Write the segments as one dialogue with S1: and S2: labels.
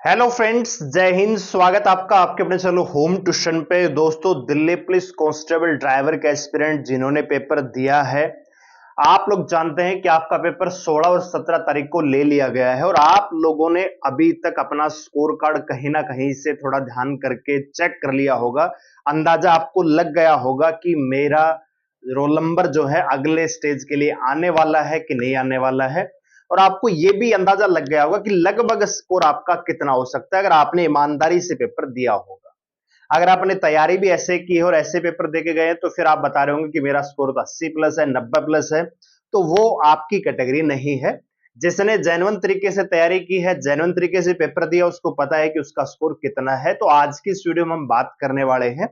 S1: Hello friends, जय हिंद। स्वागत आपका आपके अपने चैनल होम ट्यूशन पे। दोस्तों, दिल्ली पुलिस कांस्टेबल ड्राइवर का एस्पिरेंट जिन्होंने पेपर दिया है, आप लोग जानते हैं कि आपका पेपर 16 और 17 तारीख को ले लिया गया है और आप लोगों ने अभी तक अपना स्कोर कार्ड कहीं ना कहीं से थोड़ा ध्यान करके चेक कर लिया होगा। अंदाजा आपको लग गया होगा कि मेरा रोल नंबर जो है अगले स्टेज के लिए आने वाला है कि नहीं आने वाला है। और आपको यह भी अंदाजा लग गया होगा कि लगभग स्कोर आपका कितना हो सकता है अगर आपने ईमानदारी से पेपर दिया होगा। अगर आपने तैयारी भी ऐसे की है और ऐसे पेपर देके गए तो फिर आप बता रहे होंगे कि मेरा स्कोर तो 80 प्लस है, 90 प्लस है, तो वो आपकी कैटेगरी नहीं है। जिसने जेन्युइन तरीके से तैयारी की है, जेन्युइन तरीके से पेपर दिया, उसको पता है कि उसका स्कोर कितना है। तो आज की इस वीडियो में हम बात करने वाले हैं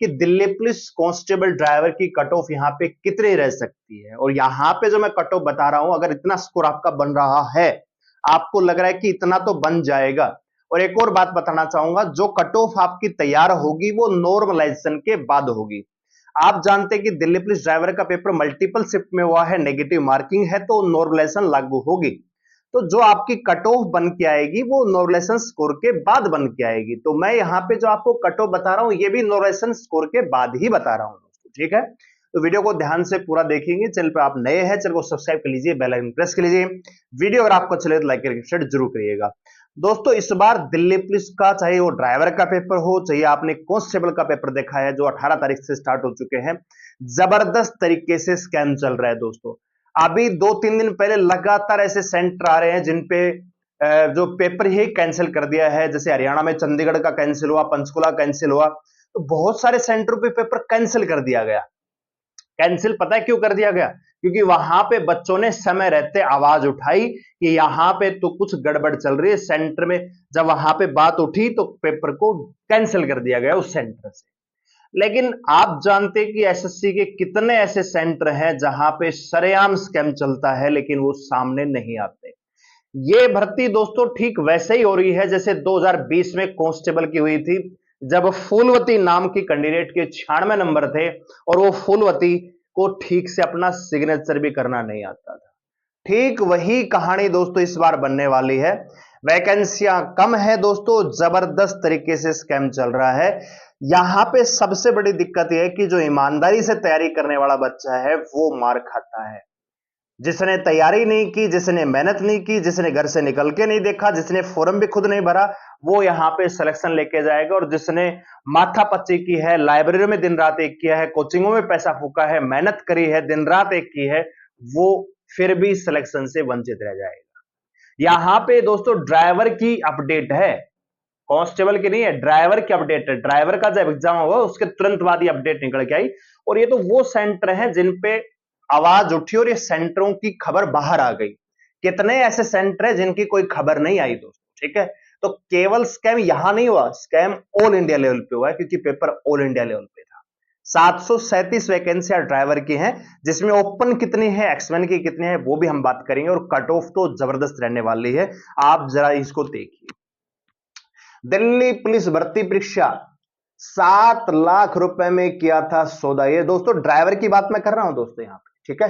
S1: कि दिल्ली पुलिस कांस्टेबल ड्राइवर की कट ऑफ यहाँ पे कितनी रह सकती है। और यहाँ पे जो मैं कट ऑफ बता रहा हूं, अगर इतना स्कोर आपका बन रहा है, आपको लग रहा है कि इतना तो बन जाएगा। और एक और बात बताना चाहूंगा, जो कट ऑफ आपकी तैयार होगी वो नॉर्मलाइजेशन के बाद होगी। आप जानते हैं कि दिल्ली पुलिस ड्राइवर का पेपर मल्टीपल शिफ्ट में हुआ है, नेगेटिव मार्किंग है, तो नॉर्मलाइजेशन लागू होगी। तो जो आपकी कट ऑफ बन के आएगी वो नॉर्मलाइजेशन स्कोर के बाद बन के आएगी। तो मैं यहाँ पे जो आपको कट ऑफ बता रहा हूं, ये भी नॉर्मलाइजेशन स्कोर के बाद ही बता रहा हूं दोस्तों, ठीक है। तो वीडियो को ध्यान से पूरा देखेंगे। चैनल पे आप नए हैं, चैनल को सब्सक्राइब कर लीजिए, बेल आइकन प्रेस कर लीजिए। वीडियो अगर आपको चले तो लाइक करके शेयर जरूर करिएगा। दोस्तों, इस बार दिल्ली पुलिस का, चाहे वो ड्राइवर का पेपर हो, चाहे आपने कांस्टेबल का पेपर देखा है जो 18 तारीख से स्टार्ट हो चुके हैं, जबरदस्त तरीके से स्कैम चल रहा है दोस्तों। अभी 2-3 दिन पहले लगातार ऐसे सेंटर आ रहे हैं जिन पे जो पेपर ही कैंसिल कर दिया है। जैसे हरियाणा में चंडीगढ़ का कैंसिल हुआ, पंचकुला कैंसिल हुआ, तो बहुत सारे सेंटरों पे पेपर कैंसिल कर दिया गया। कैंसिल पता है क्यों कर दिया गया? क्योंकि वहां पे बच्चों ने समय रहते आवाज उठाई कि यहां पे तो कुछ गड़बड़ चल रही है सेंटर में। जब वहां पे बात उठी तो पेपर को कैंसिल कर दिया गया उस सेंटर से। लेकिन आप जानते कि एसएससी के कितने ऐसे सेंटर हैं जहां पे सरेआम स्कैम चलता है, लेकिन वो सामने नहीं आते। ये भर्ती दोस्तों ठीक वैसे ही हो रही है जैसे 2020 में कांस्टेबल की हुई थी, जब फूलवती नाम की कैंडिडेट के 96 नंबर थे और वो फूलवती को ठीक से अपना सिग्नेचर भी करना नहीं आता था। ठीक वही कहानी दोस्तों इस बार बनने वाली है। वैकेंसियां कम है दोस्तों, जबरदस्त तरीके से स्कैम चल रहा है। यहां पे सबसे बड़ी दिक्कत यह है कि जो ईमानदारी से तैयारी करने वाला बच्चा है वो मार खाता है। जिसने तैयारी नहीं की, जिसने मेहनत नहीं की, जिसने घर से निकल के नहीं देखा, जिसने फॉर्म भी खुद नहीं भरा, वो यहां पे सिलेक्शन लेके जाएगा। और जिसने माथा पच्ची की है, लाइब्रेरी में दिन रात एक किया है, कोचिंगों में पैसा फूका है, मेहनत करी है, दिन रात एक की है, वो फिर भी सिलेक्शन से वंचित रह जाएगा। यहां पे दोस्तों ड्राइवर की अपडेट है, कांस्टेबल की नहीं है, ड्राइवर की अपडेट है। ड्राइवर का जब एग्जाम हुआ उसके तुरंत बाद ये अपडेट निकल के आई। और ये तो वो सेंटर है जिन पे आवाज उठी और ये सेंटरों की खबर बाहर आ गई। कितने ऐसे सेंटर है जिनकी कोई खबर नहीं आई दोस्तों, ठीक है। तो केवल स्कैम यहां नहीं हुआ, स्कैम ऑल इंडिया लेवल पे हुआ है, क्योंकि पेपर ऑल इंडिया लेवल पे था। 737 वैकेंसियां ड्राइवर की हैं, जिसमें ओपन कितनी है, एक्समेन की कितनी है, वो भी हम बात करेंगे। और कट ऑफ तो जबरदस्त रहने वाली है, आप जरा इसको देखिए। दिल्ली पुलिस भर्ती परीक्षा 7 लाख रुपए में किया था सौदा। ये दोस्तों ड्राइवर की बात मैं कर रहा हूं दोस्तों यहां पे, ठीक है।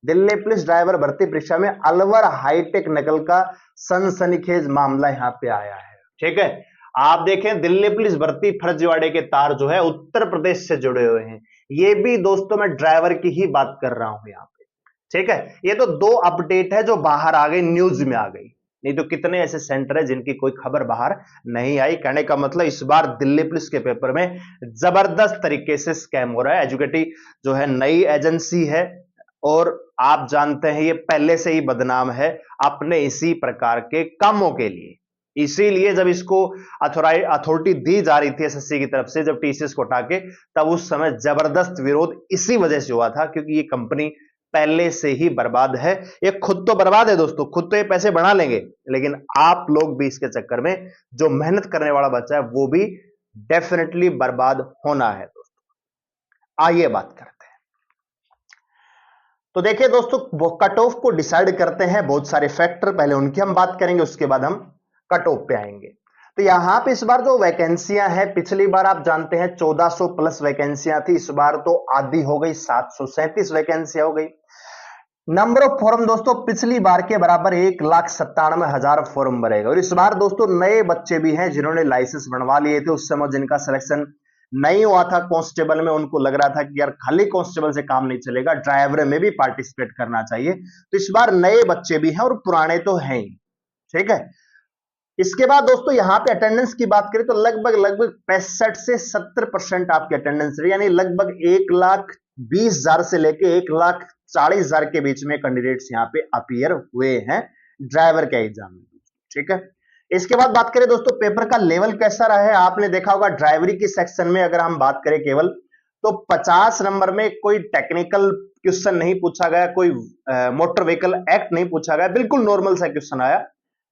S1: दिल्ली पुलिस ड्राइवर भर्ती परीक्षा में अलवर हाईटेक नकल का सनसनीखेज मामला यहां पे आया है, ठीक है। आप देखें, दिल्ली पुलिस भर्ती फर्जीवाड़े के तार जो है उत्तर प्रदेश से जुड़े हुए हैं। ये भी दोस्तों मैं ड्राइवर की ही बात कर रहा हूं यहां पे, ठीक है। ये तो 2 अपडेट है जो बाहर आ गई, न्यूज में आ गई। नहीं तो कितने ऐसे सेंटर है जिनकी कोई खबर बाहर नहीं आई। कहने का मतलब इस बार दिल्ली पुलिस के पेपर में जबरदस्त तरीके से स्कैम हो रहा है। एजुकेटी जो है नई एजेंसी है और आप जानते हैं ये पहले से ही बदनाम है अपने इसी प्रकार के कामों के लिए। इसीलिए जब इसको अथॉरिटी दी जा रही थी एसएससी की तरफ से, जब टीसीएस को हटा के, तब उस समय जबरदस्त विरोध इसी वजह से हुआ था, क्योंकि ये कंपनी पहले से ही बर्बाद है। ये खुद तो बर्बाद है दोस्तों, खुद तो ये पैसे बना लेंगे, लेकिन आप लोग भी इसके चक्कर में, जो मेहनत करने वाला बच्चा है वो भी डेफिनेटली बर्बाद होना है दोस्तों। आइए बात करते हैं। तो देखिए दोस्तों, वो कट ऑफ को डिसाइड करते हैं बहुत सारे फैक्टर, पहले उनकी हम बात करेंगे, उसके बाद हम कट ऑफ पे आएंगे। तो यहां पे इस बार जो वैकेंसियां हैं, पिछली बार आप जानते हैं 1400 प्लस वैकेंसियां थी, इस बार तो आधी हो गई, 737 वैकेंसियां हो गई। नंबर ऑफ फॉर्म दोस्तों पिछली बार के बराबर 1,97,000 फॉर्म भरेगा। और इस बार दोस्तों नए बच्चे भी हैं जिन्होंने लाइसेंस बनवा लिए थे, उस समय जिनका सिलेक्शन नहीं हुआ था कांस्टेबल में, उनको लग रहा था कि यार खाली कांस्टेबल से काम नहीं चलेगा, ड्राइवर में भी पार्टिसिपेट करना चाहिए। तो इस बार नए बच्चे भी हैं और पुराने तो हैं ही, ठीक है। इसके बाद दोस्तों यहां पे अटेंडेंस की बात करें तो लगभग लगभग 65 से 70% आपकी अटेंडेंस रही, यानी लगभग 1,20,000 से लेके 1,40,000 के बीच में कैंडिडेट्स यहां पे अपीयर हुए हैं ड्राइवर के एग्जाम में, ठीक है। इसके बाद बात करें दोस्तों पेपर का लेवल कैसा रहा है। आपने देखा होगा ड्राइवरी की सेक्शन में अगर हम बात करें केवल, तो 50 नंबर में कोई टेक्निकल क्वेश्चन नहीं पूछा गया, कोई मोटर व्हीकल एक्ट नहीं पूछा गया, बिल्कुल नॉर्मल सा क्वेश्चन आया,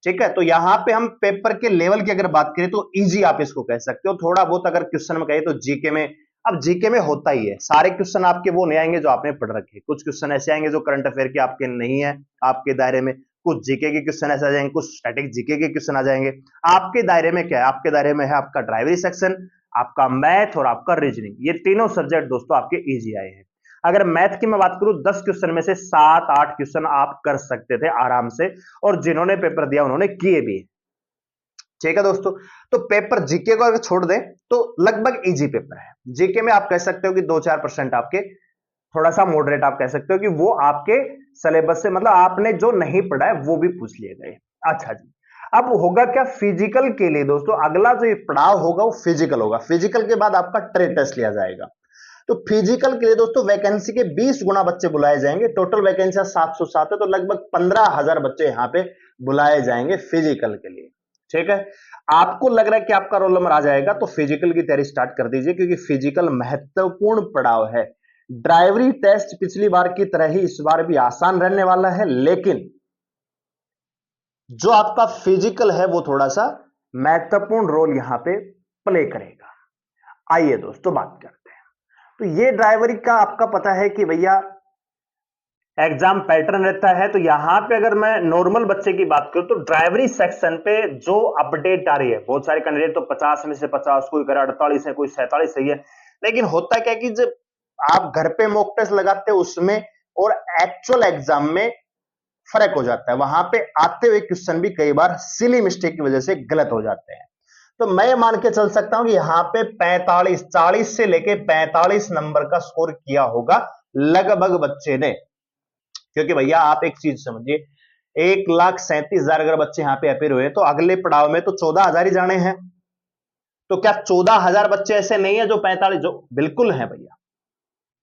S1: ठीक है। तो यहां पे हम पेपर के लेवल की अगर बात करें तो इजी आप इसको कह सकते हो। थोड़ा बहुत अगर क्वेश्चन में कहे तो जीके में, अब जीके में होता ही है, सारे क्वेश्चन आपके वो नहीं आएंगे जो आपने पढ़ रखे, कुछ क्वेश्चन ऐसे आएंगे जो करंट अफेयर के आपके नहीं है आपके दायरे में, कुछ जीके के क्वेश्चन ऐसे आ जाएंगे, कुछ स्टैटिक जीके के क्वेश्चन आ जाएंगे। आपके दायरे में क्या है, आपके दायरे में है आपका ड्राइवरी सेक्शन, आपका मैथ और आपका रीजनिंग, ये तीनों सब्जेक्ट दोस्तों आपके इजी आए हैं। अगर मैथ की मैं बात करूं 10 क्वेश्चन में से 7-8 क्वेश्चन आप कर सकते थे आराम से, और जिन्होंने पेपर दिया उन्होंने किए भी, ठीक है दोस्तों। तो पेपर जीके को अगर छोड़ दें तो लगभग इजी पेपर है। जीके में आप कह सकते हो कि 2-4% आपके थोड़ा सा मॉडरेट आप कह सकते हो कि वो आपके सिलेबस से, मतलब आपने जो नहीं पढ़ा है वो भी पूछ लिए गए। अच्छा जी, अब होगा क्या फिजिकल के लिए दोस्तों, अगला जो पड़ाव होगा वो फिजिकल होगा। फिजिकल के बाद आपका ट्रेड टेस्ट लिया जाएगा। तो फिजिकल के लिए दोस्तों वैकेंसी के 20 गुना बच्चे बुलाए जाएंगे। टोटल वैकेंसी 707 है, तो लगभग 15,000 बच्चे यहां पे बुलाए जाएंगे फिजिकल के लिए, ठीक है। आपको लग रहा है कि आपका रोल नंबर आ जाएगा तो फिजिकल की तैयारी स्टार्ट कर दीजिए, क्योंकि फिजिकल महत्वपूर्ण पड़ाव है। ड्राइवरी टेस्ट पिछली बार की तरह ही इस बार भी आसान रहने वाला है, लेकिन जो आपका फिजिकल है वो थोड़ा सा महत्वपूर्ण रोल यहां पे प्ले करेगा। आइए दोस्तों बात करते हैं। तो ये ड्राइवरी का आपका पता है कि भैया एग्जाम पैटर्न रहता है। तो यहां पे अगर मैं नॉर्मल बच्चे की बात करूं तो ड्राइवरी सेक्शन पे जो अपडेट आ रही है, बहुत सारे कैंडिडेट तो 50 में से 50, कोई करे 48 है, कोई 47 सही है, लेकिन होता क्या कि जब आप घर पे मॉक टेस्ट लगाते हो उसमें और एक्चुअल एग्जाम में फर्क हो जाता है। वहां पे आते हुए क्वेश्चन भी कई बार सिली मिस्टेक की वजह से गलत हो जाते हैं। तो मैं मान के चल सकता हूं कि यहां पे 45, 40 से लेके 45 नंबर का स्कोर किया होगा लगभग बच्चे ने। क्योंकि भैया आप एक चीज समझिए, 1,37,000 अगर बच्चे यहां पे अपीयर हुए तो अगले पड़ाव में तो 14,000 ही जाने हैं। तो क्या 14,000 बच्चे ऐसे नहीं है जो 45, जो बिल्कुल है भैया,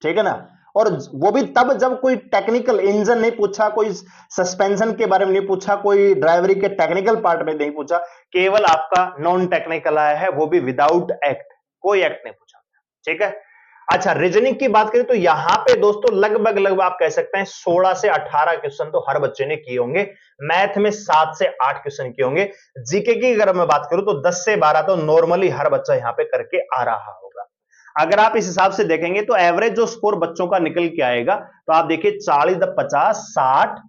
S1: ठीक है ना। और वो भी तब जब कोई टेक्निकल इंजन नहीं पूछा, कोई सस्पेंशन के बारे में नहीं पूछा, कोई ड्राइवरी के टेक्निकल पार्ट में नहीं पूछा, केवल आपका नॉन टेक्निकल आया है, वो भी विदाउट एक्ट, कोई एक्ट नहीं पूछा, ठीक है। अच्छा, रीजनिंग की बात करें तो यहां पे दोस्तों लगभग लगभग आप कह सकते हैं 16 से 18 क्वेश्चन तो हर बच्चे ने किए होंगे। मैथ में 7 से 8 क्वेश्चन किए होंगे। जीके की अगर मैं बात करूं तो 10 से 12 तो नॉर्मली हर बच्चा यहां पे करके आ रहा होगा। अगर आप इस हिसाब से देखेंगे तो एवरेज जो स्कोर बच्चों का निकल के आएगा, तो आप देखिए 40, 50, 60,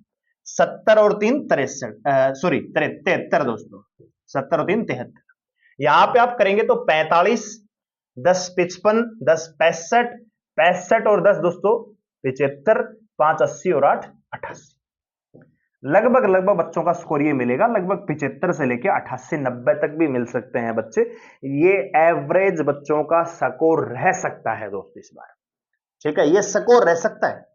S1: 70 और 3 63, सॉरी 73 दोस्तों, 70 और 3 73। यहां पे आप करेंगे तो 45, 10 55, 10 65, 65 और 10 दोस्तों 75, 5 80 और 8 88। लगभग लगभग बच्चों का स्कोर ये मिलेगा, लगभग 75 से लेके 88 90 तक भी मिल सकते हैं बच्चे। ये एवरेज बच्चों का स्कोर रह सकता है दोस्तों इस बार, ठीक है। ये स्कोर रह सकता है।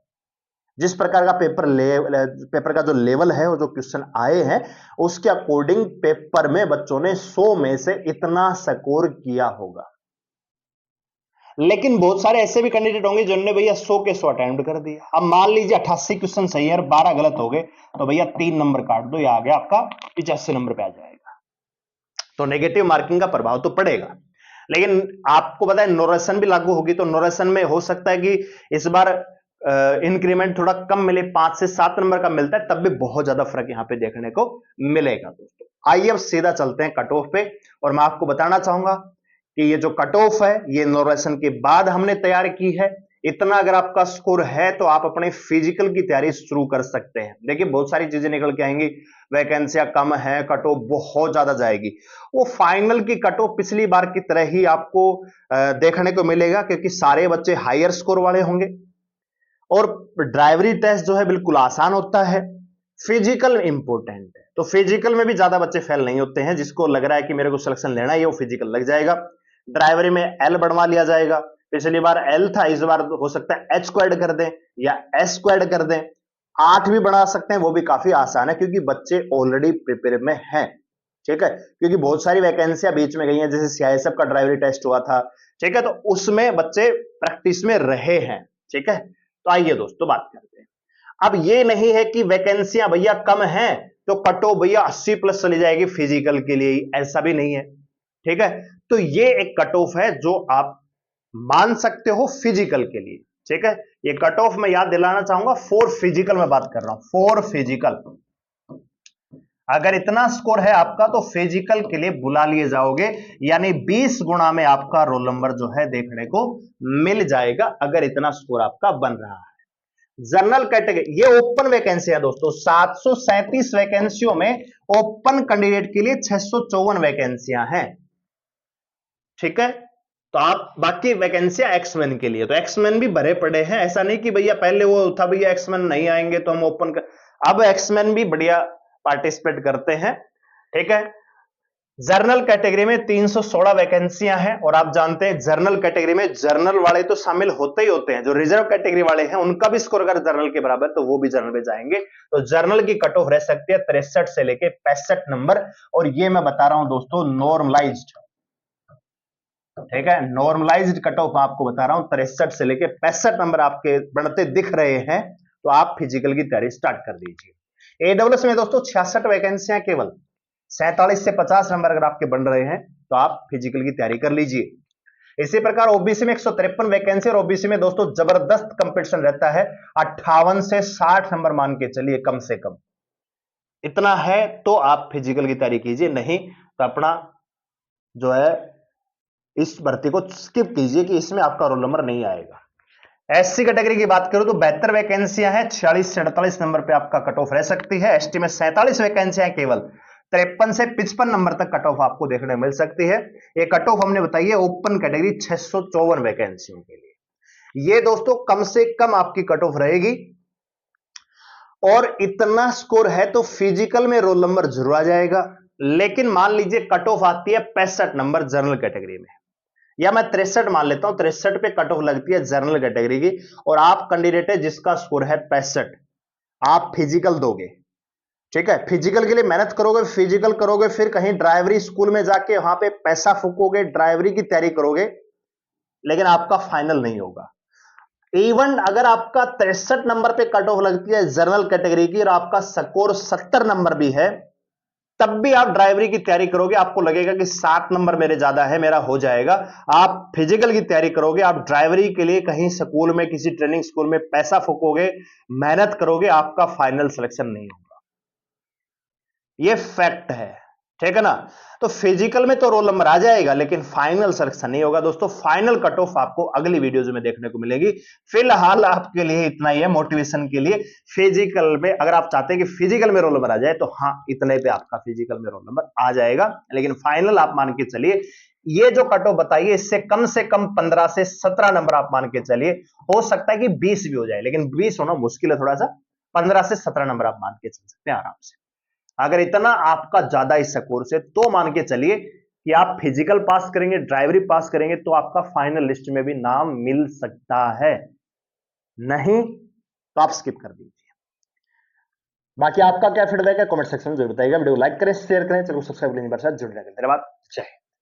S1: जिस प्रकार का पेपर का जो लेवल है और जो क्वेश्चन आए हैं उसके अकॉर्डिंग पेपर में बच्चों ने 100 में से इतना स्कोर किया होगा। लेकिन बहुत सारे ऐसे भी कैंडिडेट होंगे जिन्होंने भैया 100 के 100 अटेम्प्ट कर दिया। अब मान लीजिए 88 क्वेश्चन सही है और 12 गलत हो गए, तो भैया 3 नंबर काट दो, ये आ गया आपका 85 नंबर पे आ जाएगा। तो नेगेटिव मार्किंग का प्रभाव तो पड़ेगा। लेकिन आपको पता है नोरेशन भी लागू होगी, तो नोरेशन में हो सकता है कि इस बार इंक्रीमेंट थोड़ा कम मिले, 5 से 7 नंबर का मिलता है, तब भी बहुत ज्यादा फर्क यहां पे देखने को मिलेगा दोस्तों। आइए अब सीधा चलते हैं कट ऑफ पे, और मैं आपको बताना चाहूंगा कि ये जो कट ऑफ है ये नोरेशन के बाद हमने तैयार की है। इतना अगर आपका स्कोर है तो आप अपने फिजिकल की तैयारी शुरू कर सकते हैं। देखिए बहुत सारी चीजें निकल के आएंगी, वैकेंसियां कम है, कट ऑफ बहुत ज्यादा जाएगी। वो फाइनल की कट ऑफ पिछली बार की तरह ही आपको देखने को मिलेगा, क्योंकि सारे बच्चे हायर स्कोर वाले होंगे और ड्राइवरी टेस्ट जो है बिल्कुल आसान होता है। फिजिकल इंपॉर्टेंट है, तो फिजिकल में भी ज्यादा बच्चे फेल नहीं होते हैं। जिसको लग रहा है कि मेरे को सिलेक्शन लेना है वो फिजिकल लग जाएगा। ड्राइवरी में एल बढ़वा लिया जाएगा, पिछली बार एल था, इस बार हो सकता है एच को ऐड कर दें या एस को ऐड कर दें। 8 भी बढ़ा सकते हैं, वो भी काफी आसान है क्योंकि बच्चे ऑलरेडी प्रिपेयर में हैं। ठीक है, क्योंकि बहुत सारी वैकेंसियां बीच में गई हैं, जैसे सीआईएसएफ का ड्राइवरी टेस्ट हुआ था। ठीक है, तो उसमें बच्चे प्रैक्टिस में रहे हैं। ठीक है, तो आइए दोस्तों बात करते हैं। अब ये नहीं है कि वैकेंसियां भैया कम हैं तो कट ऑफ भैया 80 प्लस चली जाएगी फिजिकल के लिए, ऐसा भी नहीं है। ठीक है, तो ये एक कट ऑफ है जो आप मान सकते हो फिजिकल के लिए। ठीक है, ये कट ऑफ मैं याद दिलाना चाहूंगा फॉर फिजिकल में बात कर रहा हूं, फॉर फिजिकल। अगर इतना स्कोर है आपका तो फिजिकल के लिए बुला लिए जाओगे, यानी 20 गुना में आपका रोल नंबर जो है देखने को मिल जाएगा अगर इतना स्कोर आपका बन रहा है। जनरल कैटेगरी, ये ओपन वैकेंसी है दोस्तों, 737 वैकेंसियों में ओपन कैंडिडेट के लिए 654 वैकेंसियां हैं। ठीक है, तो आप बाकी वैकेंसियां एक्समैन के लिए, तो एक्समैन भी भरे पड़े हैं। ऐसा नहीं कि भैया पहले वो था भैया एक्समैन नहीं आएंगे तो हम ओपन कर, अब एक्समैन भी बढ़िया पार्टिसिपेट करते हैं। ठीक है, जर्नल कैटेगरी में 316 वैकेंसियां हैं और आप जानते हैं जर्नल कैटेगरी में जर्नल वाले तो शामिल होते ही होते हैं। जो रिजर्व कैटेगरी वाले हैं उनका भी स्कोर अगर जर्नल के बराबर तो वो भी जर्नल में जाएंगे। तो जर्नल की कट ऑफ रह सकती है 63 से लेके 65 नंबर, और ये मैं बता रहा हूं दोस्तों नॉर्मलाइज्ड। ठीक है, नॉर्मलाइज्ड कट ऑफ आपको बता रहा हूं 63 से लेके 65 नंबर आपके बढ़ते दिख रहे हैं, तो आप फिजिकल की तैयारी स्टार्ट कर दीजिए। एडब्ल्यूएस में दोस्तों 66 वैकेंसियां केवल, 47 से 50 नंबर अगर आपके बन रहे हैं तो आप फिजिकल की तैयारी कर लीजिए। इसी प्रकार ओबीसी में 153 वैकेंसी, और ओबीसी में दोस्तों जबरदस्त कंपटीशन रहता है, 58 से 60 नंबर मान के चलिए कम से कम। इतना है तो आप फिजिकल की तैयारी कीजिए, नहीं तो अपना जो है इस भर्ती को स्किप कीजिए कि इसमें आपका रोल नंबर नहीं आएगा। एससी कैटेगरी की बात करूं तो 72 वैकेंसियां हैं, 46 से 48 नंबर पे आपका कट ऑफ रह सकती है। एसटी में 47 वैकेंसियां हैं केवल, 53 से 55 नंबर तक कट ऑफ आपको देखने मिल सकती है। ये कट ऑफ हमने बताई है ओपन कैटेगरी 654 वैकेंसियों के लिए। ये दोस्तों कम से कम आपकी कट ऑफ रहेगी, और इतना स्कोर है तो फिजिकल में रोल नंबर जरूर आ जाएगा। लेकिन मान लीजिए कट ऑफ आती है 65 नंबर जनरल कैटेगरी में, या मैं 63 मान लेता हूं, 63 पे कट ऑफ लगती है जनरल कैटेगरी की, और आप कैंडिडेट है जिसका स्कोर है 65, आप फिजिकल दोगे। ठीक है, फिजिकल के लिए मेहनत करोगे, फिजिकल करोगे, फिर कहीं ड्राइवरी स्कूल में जाके वहां पे पैसा फूकोगे, ड्राइवरी की तैयारी करोगे, लेकिन आपका फाइनल नहीं होगा। इवन अगर आपका 63 नंबर पे कट ऑफ लगती है जनरल कैटेगरी की और आपका स्कोर 70 नंबर भी है, तब भी आप ड्राइवरी की तैयारी करोगे, आपको लगेगा कि 7 नंबर मेरे ज्यादा है, मेरा हो जाएगा। आप फिजिकल की तैयारी करोगे, आप ड्राइवरी के लिए कहीं स्कूल में किसी ट्रेनिंग स्कूल में पैसा फूकोगे, मेहनत करोगे, आपका फाइनल सिलेक्शन नहीं होगा। ये फैक्ट है। ठीक है ना, तो फिजिकल में तो रोल नंबर आ जाएगा लेकिन फाइनल सिलेक्शन नहीं होगा। दोस्तों फाइनल कट ऑफ आपको अगली वीडियोज में देखने को मिलेगी। फिलहाल आपके लिए इतना ही है मोटिवेशन के लिए। फिजिकल में अगर आप चाहते हैं कि फिजिकल में रोल नंबर आ जाए तो हाँ, इतने पे आपका फिजिकल में रोल नंबर आ जाएगा, लेकिन फाइनल आप मान के चलिए ये जो कट ऑफ बताइए इससे कम 15 से 17 नंबर आप मान के चलिए। हो सकता है कि 20 भी हो जाए, लेकिन 20 होना मुश्किल है थोड़ा सा। 15 से 17 नंबर आप मान के चल सकते हैं आराम से। अगर इतना आपका ज्यादा इस स्कोर से, तो मान के चलिए कि आप फिजिकल पास करेंगे, ड्राइवरी पास करेंगे, तो आपका फाइनल लिस्ट में भी नाम मिल सकता है। नहीं तो आप स्किप कर दीजिए। बाकी आपका क्या फीडबैक है कमेंट सेक्शन में जरूर बताइएगा। वीडियो लाइक करें, शेयर करें, चलो सब्सक्राइब करने के बाद जुड़ जाएगा। धन्यवाद, जय हिंद।